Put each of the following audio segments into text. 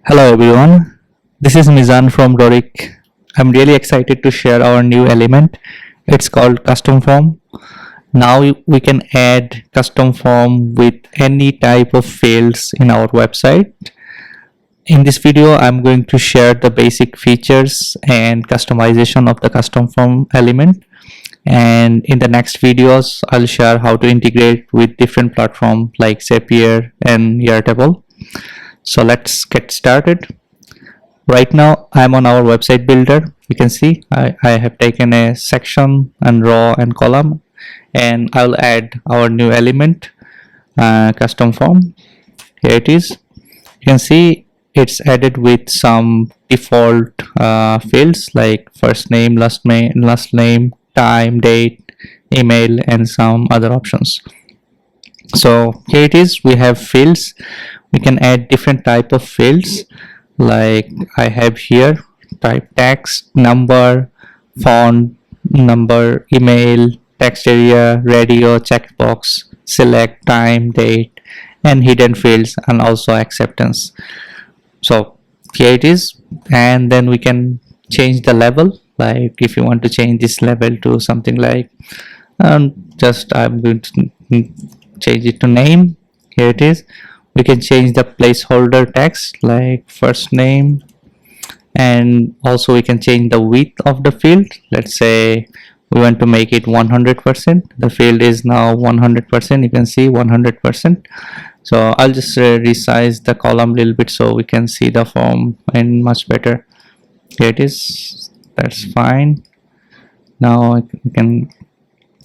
Hello everyone, this is Mizan from Doric. I'm really excited to share our new element. It's called custom form. Now we can add custom form with any type of fields in our website. In this video, I'm going to share the basic features and customization of the custom form element. And in the next videos, I'll share how to integrate with different platforms like Zapier and Airtable. So let's get started. Right now I'm on our website builder. You can see I have taken a section and row and column, and I'll add our new element, custom form. Here it is. You can see it's added with some default fields like first name, last name, time, date, email, and some other options. So here it is. We have fields. We can add different type of fields, like I have here type text, number, font, number, email, text area, radio, checkbox, select, time, date, and hidden fields, and also acceptance. So here it is. And then we can change the level, like if you want to change this level to something like just I'm going to change it to name. Here it is. We can change the placeholder text like first name, and also we can change the width of the field. Let's say we want to make it 100%. The field is now 100%. You can see 100%. So I'll just resize the column a little bit so we can see the form and much better. Here it is. That's fine. Now we can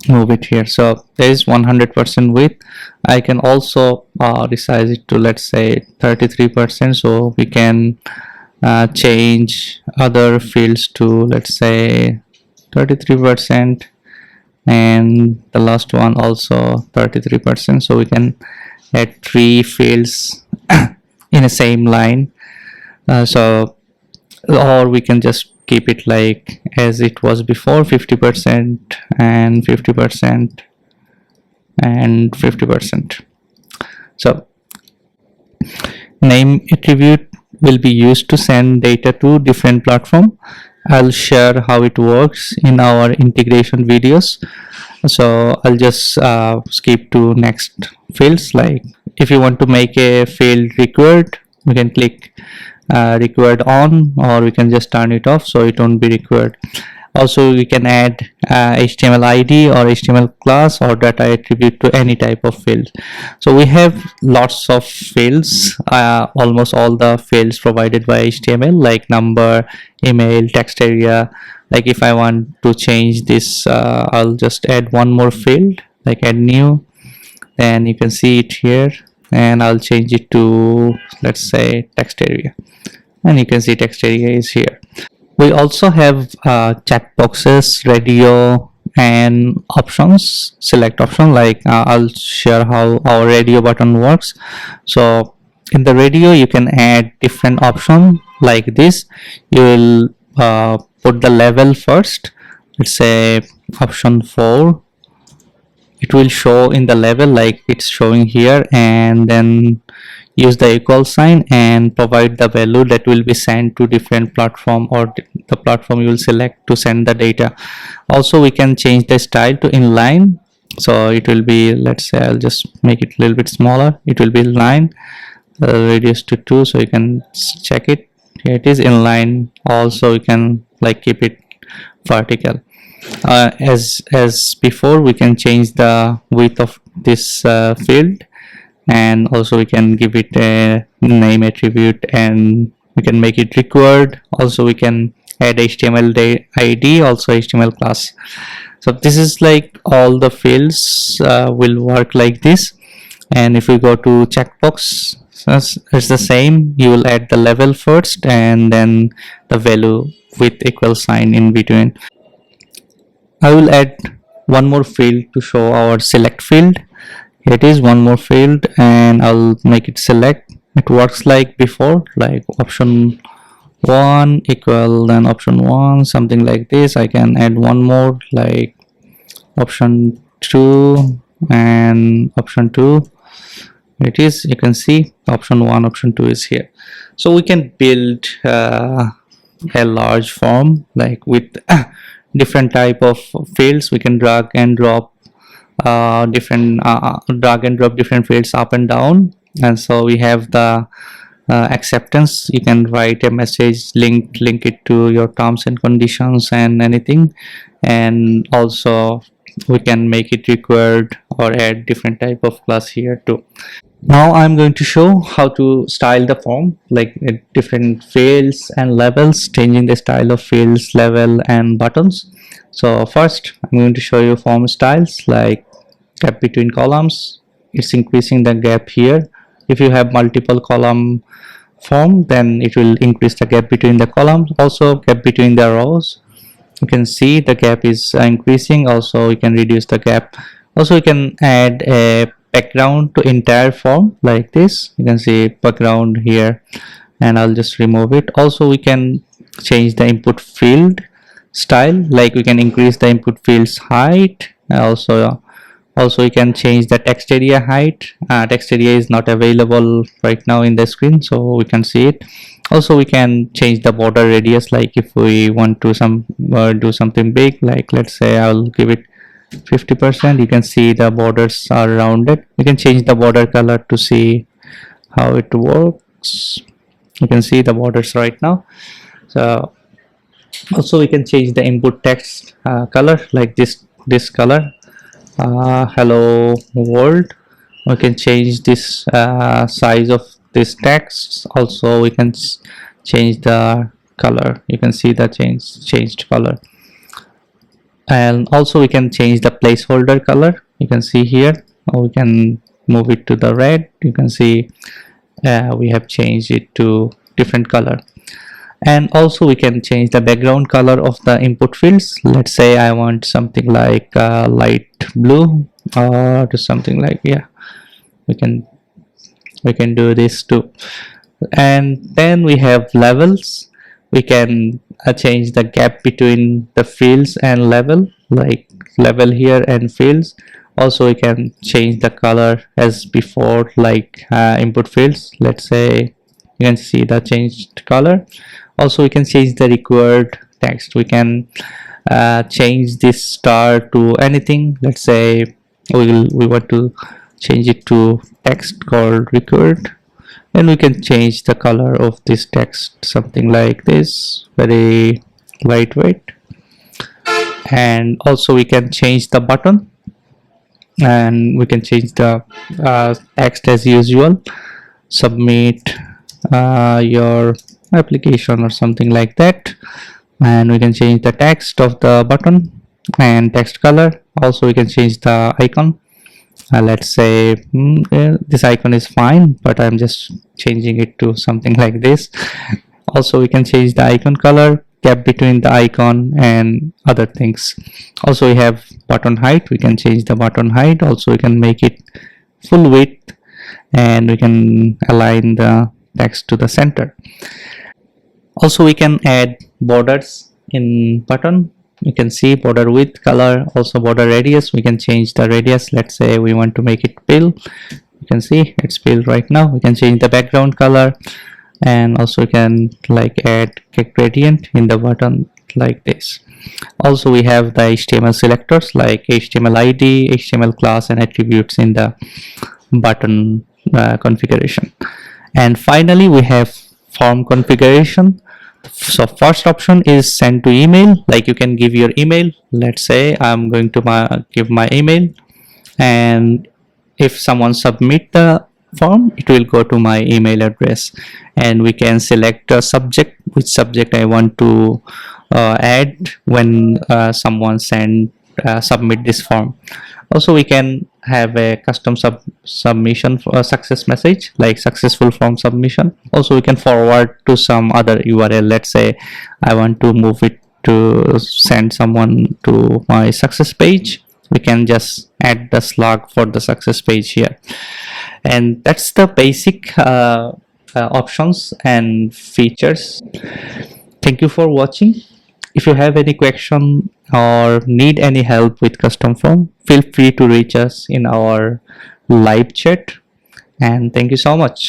move it here. So there is 100% width. I can also resize it to, let's say, 33%, so we can change other fields to, let's say, 33%, and the last one also 33%, so we can add 3 fields in the same line. Or we can just keep it like as it was before, 50% and 50% and 50%. So name attribute will be used to send data to different platform. I'll share how it works in our integration videos. So I'll just skip to next fields. Like if you want to make a field required, we can click required on, or we can just turn it off so it won't be required. Also we can add HTML ID or HTML class or data attribute to any type of field. So we have lots of fields, almost all the fields provided by HTML, like number, email, text area. Like if I want to change this, I'll just add one more field, like add new, then you can see it here, and I'll change it to, let's say, text area, and you can see text area is here. We also have chat boxes, radio, and options, select option. Like I'll share how our radio button works. So in the radio you can add different option like this. You will put the level first. Let's say option 4. It will show in the level like it's showing here, and then use the equal sign and provide the value that will be sent to different platform, or the platform you will select to send the data. Also we can change the style to inline, so it will be, let's say, I'll just make it a little bit smaller. It will be inline, radius to 2, so you can check it. Here it is, inline. Also you can like keep it vertical. As before, we can change the width of this field, and also we can give it a name attribute, and we can make it required. Also we can add HTML ID, also HTML class. So this is like all the fields will work like this. And if we go to checkbox, it's the same. You will add the level first and then the value with equal sign in between. I will add one more field to show our select field. Here it is, one more field, and I'll make it select. It works like before, like option 1 equal, then option 1, something like this. I can add one more, like option 2 and option 2. it is. You can see option 1, option 2 is here. So we can build a large form like with different type of fields. We can drag and drop different fields up and down. And so we have the acceptance. You can write a message, link it to your terms and conditions and anything. And also we can make it required or add different type of class here too. Now I'm going to show how to style the form, like different fields and levels, changing the style of fields, level and buttons. So first I'm going to show you form styles, like gap between columns. It's increasing the gap here. If you have multiple column form, then it will increase the gap between the columns. Also gap between the rows, you can see the gap is increasing. Also we can reduce the gap. Also we can add a background to entire form like this. You can see background here, and I'll just remove it. Also we can change the input field style, like we can increase the input field's height. Also we can change the text area height. Text area is not available right now in the screen, so we can see it. Also we can change the border radius, like if we want to do something big, like let's say I'll give it 50%. You can see the borders are rounded. You can change the border color to see how it works. You can see the borders right now. So also we can change the input text color, like this color, hello world. We can change this size of this text. Also we can change the color. You can see the changed color. And also we can change the placeholder color. You can see here, or we can move it to the red. You can see we have changed it to different color. And also we can change the background color of the input fields. Let's say I want something like light blue, or to something like, yeah, we can do this too. And then we have levels. We can change the gap between the fields and level, like level here and fields. Also we can change the color as before, like input fields. Let's say you can see the changed color. Also we can change the required text. We can change this star to anything. Let's say we want to change it to text called required, and we can change the color of this text, something like this, very lightweight. And also we can change the button, and we can change the text as usual, submit your application or something like that. And we can change the text of the button and text color. Also we can change the icon. Let's say this icon is fine, but I'm just changing it to something like this. Also we can change the icon color, gap between the icon and other things. Also we have button height. We can change the button height. Also we can make it full width, and we can align the text to the center. Also we can add borders in button. You can see border width, color, also border radius. We can change the radius. Let's say we want to make it fill. You can see it's filled right now. We can change the background color, and also we can like add a gradient in the button like this. Also we have the HTML selectors, like HTML ID, HTML class and attributes in the button configuration. And finally we have form configuration. So first option is send to email, like you can give your email. Let's say I'm going to give my email, and if someone submit the form, it will go to my email address. And we can select a subject, which subject I want to add when someone submit this form. Also we can have a custom submission for a success message, like successful form submission. Also we can forward to some other URL. Let's say I want to move it to send someone to my success page. We can just add the slug for the success page here. And that's the basic options and features. Thank you for watching. If you have any question or need any help with custom form, feel free to reach us in our live chat. and thank you so much.